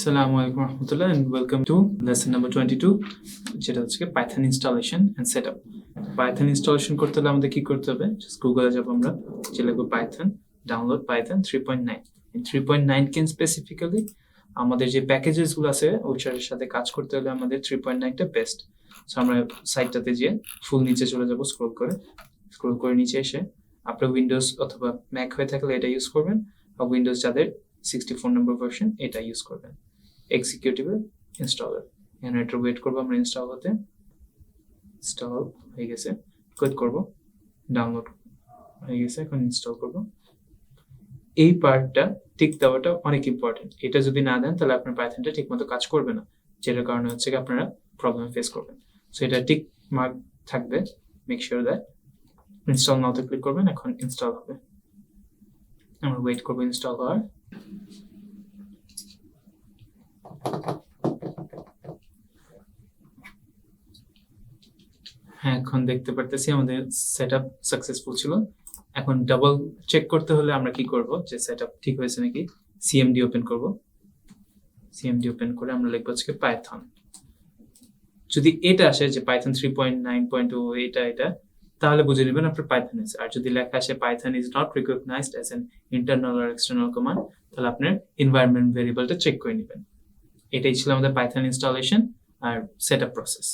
Assalamu alaikum warahmatullah and welcome to lesson number 22 যেটা হচ্ছে Python installation and setup. Python installation করতে হলে আমাদের কি করতে হবে? Just Google এ যাব আমরা, যে লিখব Python, download Python 3.9. In 3.9 K specifically আমাদের যে প্যাকেজেস গুলো আছে ওইটার সাথে কাজ করতে হলে আমাদের 3.9 টা বেস্ট। সো আমরা সাইটটাতে গিয়ে ফুল নিচে চলে যাব, স্ক্রল করে নিচে এসে আপনার উইন্ডোজ অথবা ম্যাক হয়ে থাকলে এটা ইউজ করবেন, আর উইন্ডোজ যাদের 64 নম্বর ভার্সন এটা ইউজ করবেন। এক্সিকিউটেবল ইনস্টলার, এখানে এটা ওয়েট করবো আমরা ইনস্টল হতে। ইনস্টল হয়ে গেছে, ক্লিক করব, ডাউনলোড হয়ে গেছে, এখন ইনস্টল করব। এই পার্টটা টিক দেওয়াটা অনেক ইম্পর্টেন্ট। এটা যদি না দেন তাহলে আপনার পাইথনটা ঠিকমতো কাজ করবে না, যেটার কারণে হচ্ছে কি আপনারা প্রবলেম ফেস করবেন। সো এটা টিক মার্ক থাকবে, মেক শিওর দ্যাট। ইনস্টল নাওতে ক্লিক করবেন, এখন ইনস্টল হবে। আমরা ওয়েট করবো ইনস্টল হওয়ার। হ্যাঁ, এখন দেখতে পারতেছি আমাদের সেটআপ সাকসেসফুল ছিল। এখন ডাবল চেক করতে হলে আমরা কি করব, যে সেটআপ ঠিক হয়েছে নাকি। সিএমডি ওপেন করব, সিএমডি ওপেন করে আমরা লিখব হচ্ছে পাইথন। যদি এটা আসে যে পাইথন 3.9.0 এটা তাহলে বুঝে নেবেন আপনার পাইথন আছে। আর যদি লেখা আসে Python is not recognized as an internal or external command, তাহলে আপনার এনভায়রনমেন্ট ভেরিয়েবলটা চেক করে নেবেন। এটাই ছিল আমাদের পাইথন ইনস্টলেশন আর সেটআপ প্রসেস।